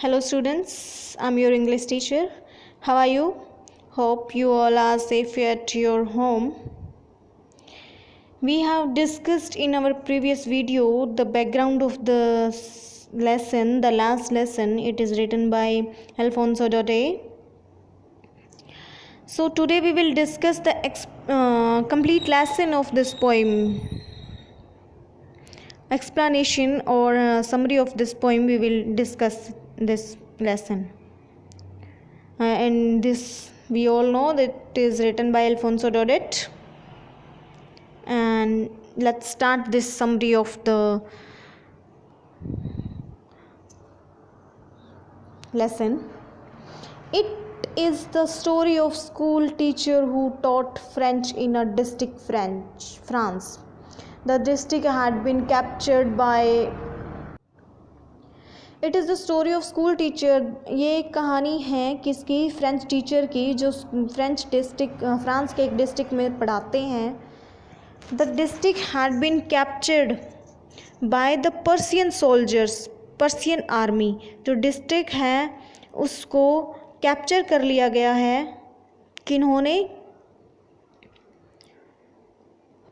Hello students, I'm your English teacher. How are you? Hope you all are safe at your home. We have discussed in our previous video the background of the lesson, the last lesson. It is written by Alfonso Daudet. So today we will discuss the complete lesson of this poem. Explanation or summary of this poem we will discuss this lesson. And this we all know that it is written by Alfonso Daudet. And let's start this summary of the lesson. It is the story of school teacher who taught French in a district France. The district had been captured by it is the story of school teacher. ये कहानी है किसकी? French teacher की, जो French district France के एक district में पढ़ाते हैं. The district had been captured by the Persian soldiers, Persian army. जो डिस्ट्रिक्ट है उसको कैप्चर कर लिया गया है. किन्होंने?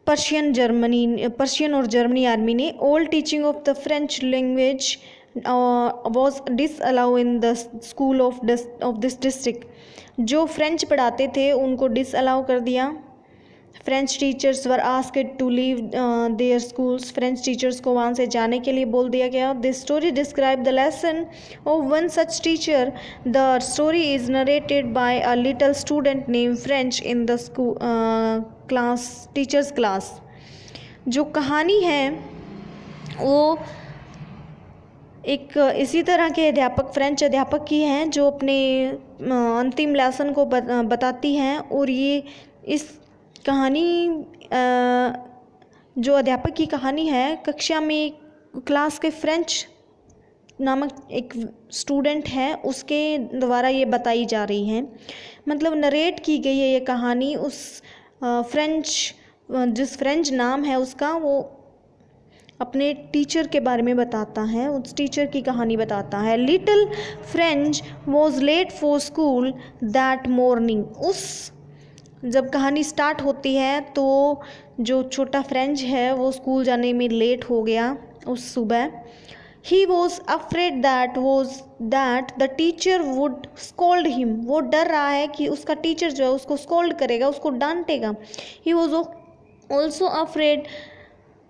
पर्शियन और जर्मनी आर्मी ने. All teaching of the French language was disallowed in the school of this district. जो फ्रेंच पढ़ाते थे उनको डिसअलाउ कर दिया. French teachers were asked to leave their schools. French teachers को वहाँ से जाने के लिए बोल दिया गया. This story describe the lesson of one such teacher. The story is narrated by a little student name French in the school class, teachers class. जो कहानी है वो एक इसी तरह के अध्यापक, फ्रेंच अध्यापक की हैं, जो अपने अंतिम लेसन को बताती हैं. और ये इस कहानी, जो अध्यापक की कहानी है, कक्षा में क्लास के फ्रेंच नामक एक स्टूडेंट है उसके द्वारा ये बताई जा रही है. मतलब नरेट की गई है ये कहानी उस फ्रेंच, जिस फ्रेंच नाम है उसका, वो अपने टीचर के बारे में बताता है, उस टीचर की कहानी बताता है. Little French was late for school that morning. उस जब कहानी स्टार्ट होती है तो जो छोटा फ्रेंच है वो स्कूल जाने में लेट हो गया उस सुबह. He was afraid that the teacher would scold him. वो डर रहा है कि उसका टीचर जो है उसको स्कोल्ड करेगा, उसको डांटेगा. He was also afraid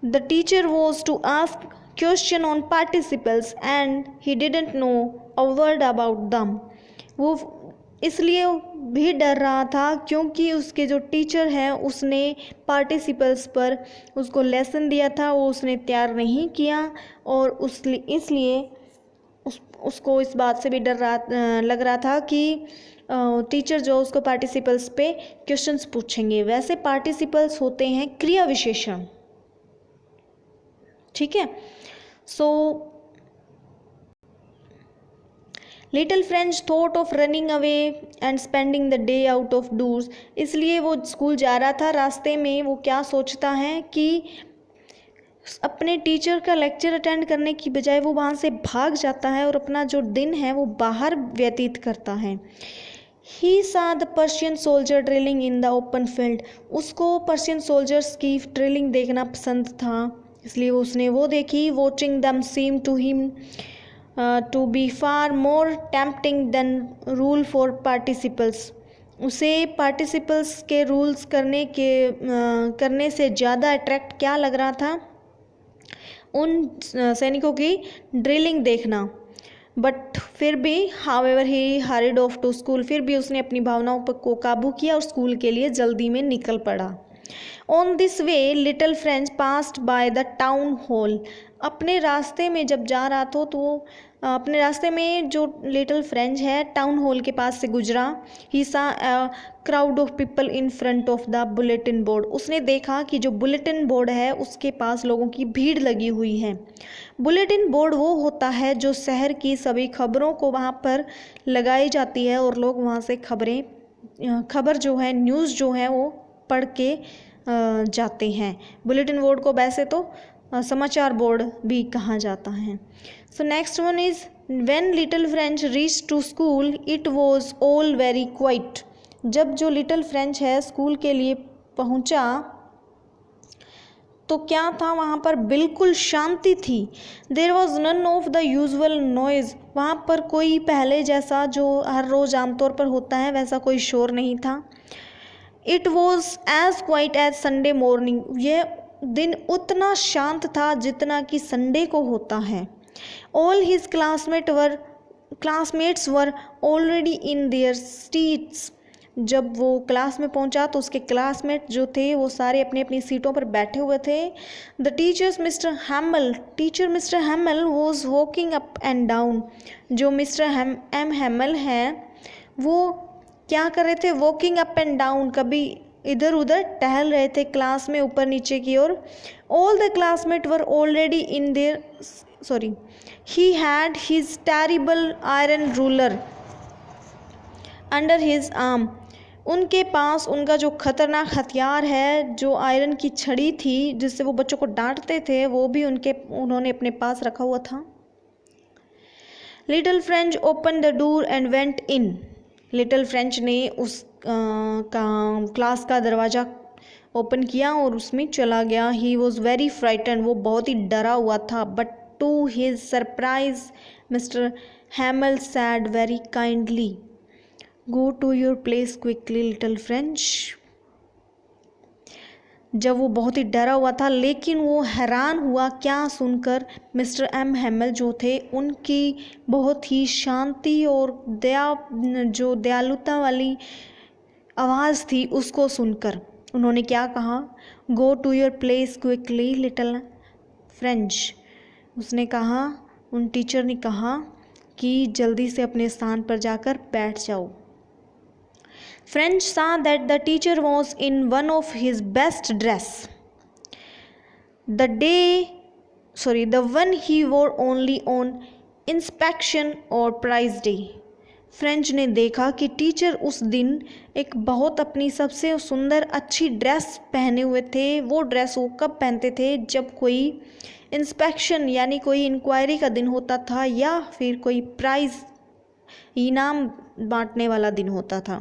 the teacher was to ask question on participles and he didn't know a word about them. वो इसलिए भी डर रहा था क्योंकि उसके जो टीचर है उसने पार्टिसिपल्स पर उसको लेसन दिया था, वो उसने तैयार नहीं किया. और इसलिए उसको इस बात से भी लग रहा था कि टीचर जो उसको पार्टिसिपल्स पे क्वेश्चंस पूछेंगे. वैसे पार्टिसिपल्स होते हैं क्रिया विशेषण, ठीक है. So little French thought of running away and spending the day out of doors. इसलिए वो स्कूल जा रहा था, रास्ते में वो क्या सोचता है कि अपने टीचर का लेक्चर अटेंड करने की बजाय वो वहाँ से भाग जाता है और अपना जो दिन है वो बाहर व्यतीत करता है. He saw the Persian soldier drilling in the open field. उसको पर्शियन सोल्जर्स की ड्रिलिंग देखना पसंद था, इसलिए उसने वो देखी. Watching them seem to him to be far more tempting than rule for participles. उसे पार्टिसिपल्स के रूल्स करने से ज़्यादा अट्रैक्ट क्या लग रहा था? उन सैनिकों की ड्रिलिंग देखना. बट फिर भी however he hurried off to school. फिर भी उसने अपनी भावनाओं पर को काबू किया और स्कूल के लिए जल्दी में निकल पड़ा. On this way little French passed by the town hall. अपने रास्ते में जब जा रहा था तो अपने रास्ते में जो लिटिल फ्रेंच है टाउन हॉल के पास से गुजरा. ही सा crowd of people in front of the bulletin board. उसने देखा कि जो बुलेटिन बोर्ड है उसके पास लोगों की भीड़ लगी हुई है. बुलेटिन बोर्ड वो होता है जो शहर की सभी खबरों को वहाँ पर लगाई जाती है और लोग वहाँ से खबर जो है, न्यूज़ जो है वो पढ़ के जाते हैं. बुलेटिन बोर्ड को वैसे तो समाचार बोर्ड भी कहा जाता है. So next one is When little French reached to school, it was all very quiet. जब जो लिटिल फ्रेंच है स्कूल के लिए पहुंचा तो क्या था, वहाँ पर बिल्कुल शांति थी. There was none of the usual noise. वहाँ पर कोई पहले जैसा जो हर रोज़ आमतौर पर होता है वैसा कोई शोर नहीं था. It was as quiet as Sunday morning. यह दिन उतना शांत था जितना कि संडे को होता है. All his classmates were already in there seats. जब वो क्लास में पहुंचा तो उसके क्लासमेट जो थे वो सारे अपनी अपनी सीटों पर बैठे हुए थे. The teacher mister Hamel was walking up and down. जो मिस्टर हैमल हैं वो क्या कर रहे थे, वॉकिंग अप एंड डाउन, कभी इधर उधर टहल रहे थे क्लास में ऊपर नीचे की ओर. All the classmate were already in there he had his terrible iron ruler under his arm. उनके पास उनका जो खतरनाक हथियार है, जो आयरन की छड़ी थी जिससे वो बच्चों को डांटते थे, वो भी उन्होंने अपने पास रखा हुआ था. Little French open the door and went in. Little French ने उस क्लास का दरवाज़ा ओपन किया और उसमें चला गया. He was very frightened. वो बहुत ही डरा हुआ था. But to his surprise mister Hamel said very kindly, go to your place quickly little French. जब वो बहुत ही डरा हुआ था, लेकिन वो हैरान हुआ क्या सुनकर, मिस्टर हैमल जो थे उनकी बहुत ही शांति और दयालुता वाली आवाज़ थी उसको सुनकर. उन्होंने क्या कहा, go to your place quickly little French. उसने कहा, उन टीचर ने कहा कि जल्दी से अपने स्थान पर जाकर बैठ जाओ. French saw that the teacher was in one of his best dress. The one he wore only on inspection or prize day. French ने देखा कि टीचर उस दिन एक बहुत अपनी सबसे सुंदर अच्छी ड्रेस पहने हुए थे. वो ड्रेस वो कब पहनते थे, जब कोई इंस्पेक्शन यानी कोई इंक्वायरी का दिन होता था या फिर कोई प्राइज़ इनाम बांटने वाला दिन होता था.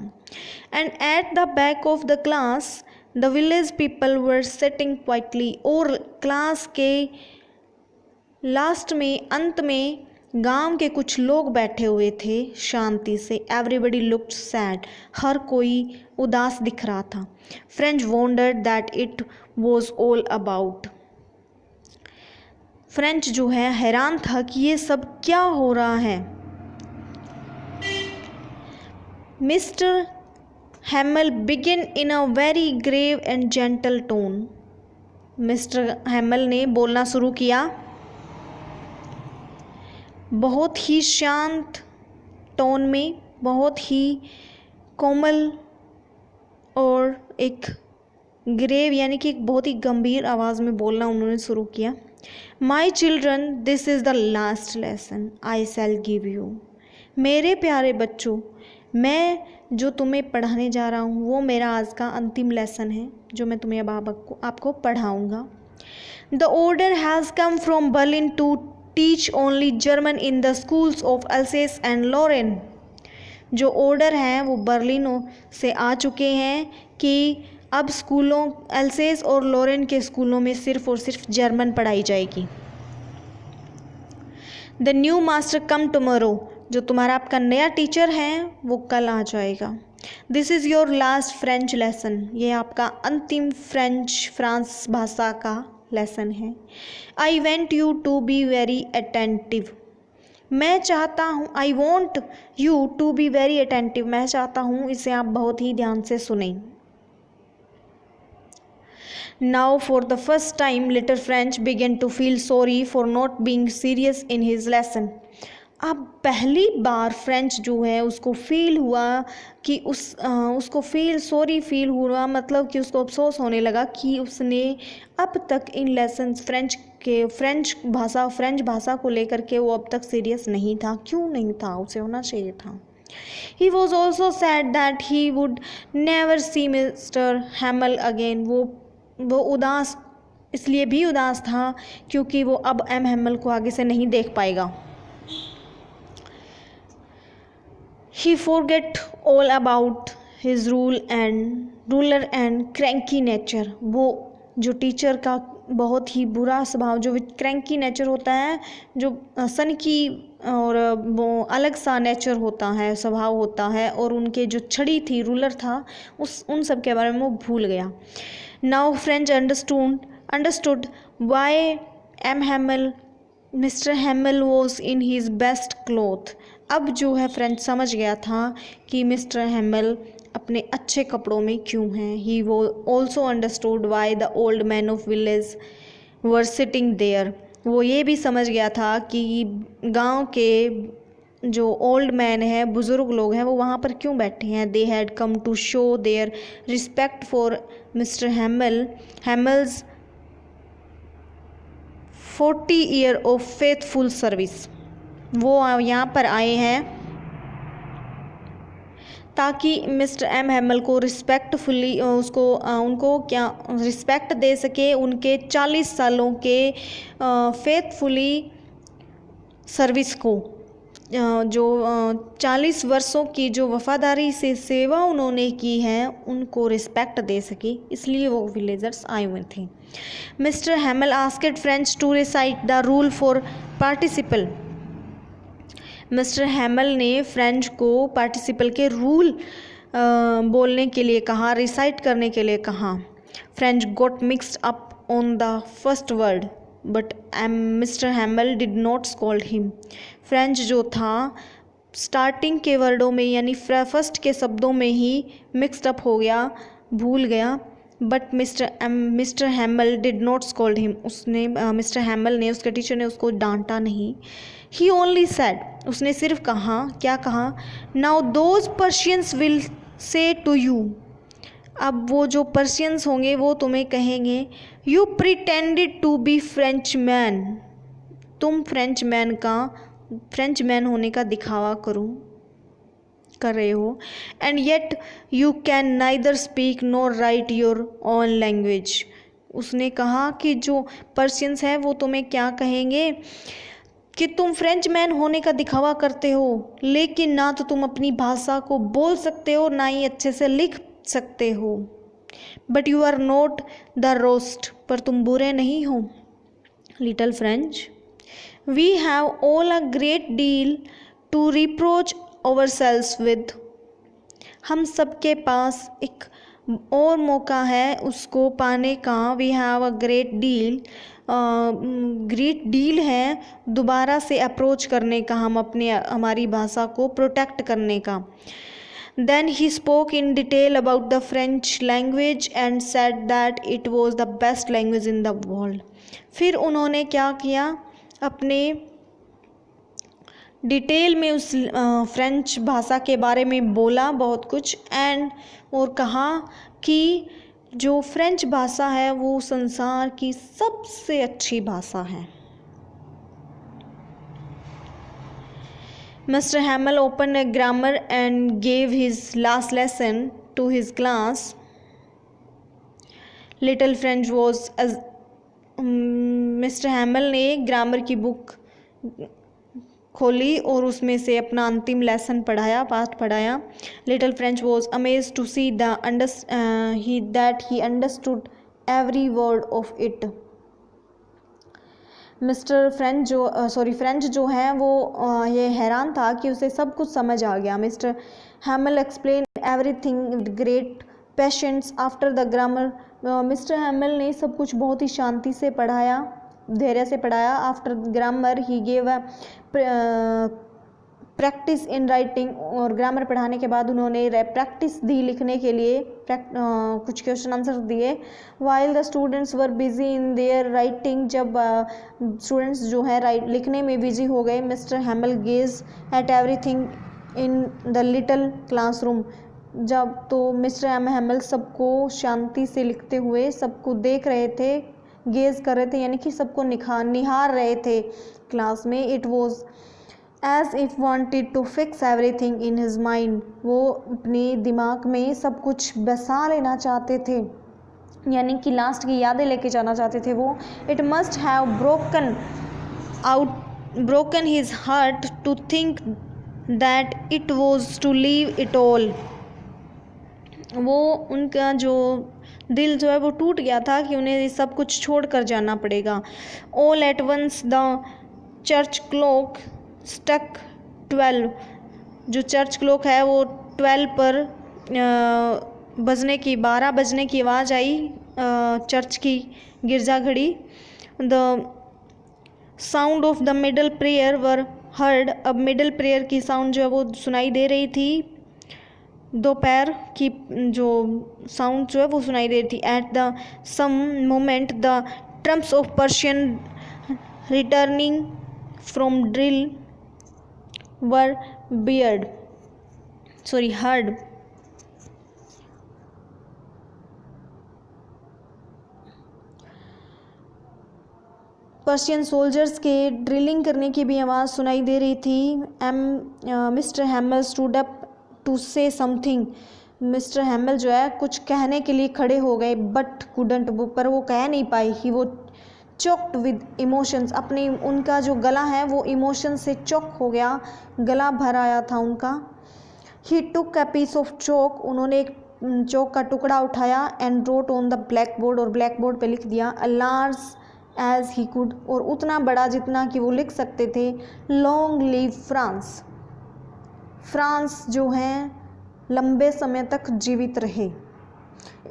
And at the back of the class the village people were sitting quietly. और क्लास के लास्ट में, अंत में, गांव के कुछ लोग बैठे हुए थे शांति से. Everybody looked sad. हर कोई उदास दिख रहा था. French wandered that it was all about. French जो है हैरान था कि ये सब क्या हो रहा है. Mister Hamel begin in a very grave and gentle tone. Mister Hamel ने बोलना शुरू किया बहुत ही शांत टोन में, बहुत ही कोमल और एक ग्रेव यानी कि एक बहुत ही गंभीर आवाज़ में बोलना उन्होंने शुरू किया. My children, this is the last lesson I shell give you. मेरे प्यारे बच्चों, मैं जो तुम्हें पढ़ाने जा रहा हूँ वो मेरा आज का अंतिम लेसन है जो मैं तुम्हें अब आपको पढ़ाऊँगा. The order has come from Berlin to teach only German in the schools of Alsace and Lorraine. जो ऑर्डर हैं वो बर्लिन से आ चुके हैं कि अब स्कूलों अल्सेस और लॉरेन के स्कूलों में सिर्फ और सिर्फ जर्मन पढ़ाई जाएगी. The new master come tomorrow. जो तुम्हारा आपका नया टीचर है वो कल आ जाएगा. This is your last French lesson. ये आपका अंतिम फ्रांस भाषा का लेसन है. I want you to be very attentive. मैं चाहता हूँ, I want you to be very attentive. मैं चाहता हूँ इसे आप बहुत ही ध्यान से सुनें. Now for the first time little French began to feel sorry for not being serious in his lesson. अब पहली बार फ्रेंच जो है उसको फील हुआ कि उसको सॉरी फील हुआ, मतलब कि उसको अफसोस होने लगा कि उसने अब तक इन लेसन्स फ्रेंच भाषा को लेकर के वो अब तक सीरियस नहीं था. क्यों नहीं था, उसे होना चाहिए था. He was also sad that he would never see Mr. Hamel again. वो उदास इसलिए भी उदास था क्योंकि वो अब हैमल को आगे से नहीं देख पाएगा. He forget all about his ruler and cranky nature. वो जो टीचर का बहुत ही बुरा स्वभाव, जो क्रैंकी नेचर होता है, जो सन की और वो अलग सा नेचर होता है, स्वभाव होता है, और उनके जो छड़ी थी, रूलर था, उन सब के बारे में वो भूल गया। Now French understood why M Hamel mister Hamel was in his best cloth. अब जो है फ्रेंच समझ गया था कि मिस्टर हैमल अपने अच्छे कपड़ों में क्यों हैं। ही वो also understood why the old man of village were sitting there. वो ये भी समझ गया था कि गांव के जो ओल्ड मैन है, बुज़ुर्ग लोग हैं, वो वहाँ पर क्यों बैठे हैं। They had come to show their respect for mister Hamel's 40 year of faithful service. वो यहाँ पर आए हैं ताकि मिस्टर एम हैमल को रिस्पेक्टफुली उनको क्या रिस्पेक्ट दे सके, उनके 40 सालों के फेथफुली सर्विस को, जो 40 वर्षों की जो वफादारी से सेवा उन्होंने की है, उनको रिस्पेक्ट दे सके, इसलिए वो विलेजर्स आए हुए थे। Mister Hamel asked French to recite the rule for participle. Mister Hamel ने फ्रेंच को पार्टिसिपल के रूल बोलने के लिए कहा, रिसाइट करने के लिए कहा। French got mixed up on the first word but mister Hamel did not scold him. French जो था स्टार्टिंग के वर्डों में, यानी फर्स्ट के शब्दों में ही मिक्स्ड अप हो गया, भूल गया, but mister Hamel did not scold him. उसने मिस्टर हैमल ने, उसके टीचर ने उसको डांटा नहीं। ही ओनली सेड, उसने सिर्फ कहा, क्या कहा, now those Persians will say to you. अब वो जो पर्शियंस होंगे वो तुम्हें कहेंगे, you pretended to be French man, तुम फ्रेंच मैन होने का दिखावा कर रहे हो, and yet you can neither speak nor write your own language. उसने कहा कि जो पर्शियंस हैं वो तुम्हें क्या कहेंगे कि तुम फ्रेंच मैन होने का दिखावा करते हो, लेकिन ना तो तुम अपनी भाषा को बोल सकते हो, ना ही अच्छे से लिख सकते हो। But you are not the worst, पर तुम बुरे नहीं हो। Little French, we have all a great deal to reproach ourselves with। हम सबके पास एक और मौका है उसको पाने का। We have a great deal है दोबारा से अप्रोच करने का, हमारी भाषा को प्रोटेक्ट करने का। Then he spoke in detail about the French language and said that it was the best language in the world. फिर उन्होंने क्या किया, अपने डिटेल में उस फ्रेंच भाषा के बारे में बोला बहुत कुछ, और कहा कि जो फ्रेंच भाषा है वो संसार की सबसे अच्छी भाषा है। Mister Hamel open a grammar and gave his last lesson to his class. Little French was, mister Hamel ने ग्रामर की बुक खोली और उसमें से अपना अंतिम लेसन पाठ पढ़ाया। Little French was amazed to see that he understood every word of it. French जो है वो ये हैरान था कि उसे सब कुछ समझ आ गया। Mister हैमल explain everything with great patience after the grammar. Mister Hamel ने सब कुछ बहुत ही शांति से पढ़ाया, धैर्य से पढ़ाया। After grammar he gave a practice in writing, और ग्रामर पढ़ाने के बाद उन्होंने प्रैक्टिस दी लिखने के लिए, कुछ क्वेश्चन आंसर दिए। While the students were busy in their writing, जब स्टूडेंट्स जो है लिखने में बिजी हो गए, mister हैमल gauge at everything in the little classroom. जब तो मिस्टर हैमल सबको शांति से लिखते हुए सबको देख रहे थे, गेज कर रहे थे, यानी कि सबको निहार रहे थे क्लास में। It was as if wanted to fix everything in his mind. वो अपने दिमाग में सब कुछ बसा लेना चाहते थे, यानी कि लास्ट की यादें लेके जाना चाहते थे वो। It must have broken his heart to think that it was to leave it all. वो उनका जो दिल जो है वो टूट गया था कि उन्हें ये सब कुछ छोड़ कर जाना पड़ेगा। All at once the church clock struck 12। जो चर्च क्लॉक है वो 12 पर बजने की 12 बजने की आवाज़ आई चर्च की गिरजा घड़ी। The sound of the middle prayer were heard. अब मिडल प्रेयर की साउंड जो है वो सुनाई दे रही थी, दोपहर की जो साउंड जो है वो सुनाई दे रही थी। At the same moment the trumpets of Persian returning from drill were heard. Persian soldiers के ड्रिलिंग करने की भी आवाज़ सुनाई दे रही थी। Mister Hamel stood up to say something. Mister Hamel जो है कुछ कहने के लिए खड़े हो गए, बट कुडंट, पर वो कह नहीं पाई। ही वो चोक्ड विद इमोशंस। अपनी उनका जो गला है वो इमोशन से चोक हो गया, गला भर आया था उनका। He took a piece of chalk. उन्होंने एक चौक का टुकड़ा उठाया। And wrote on the black board. और ब्लैक बोर्ड पे लिख दिया a large as he could. और उतना बड़ा जितना कि वो लिख सकते थे, लॉन्ग लिव फ्रांस। फ्रांस जो है लंबे समय तक जीवित रहे।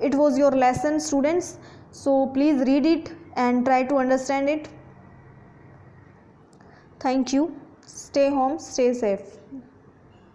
It was your lesson students, so please read it and try to understand it. Thank you. Stay home, stay safe.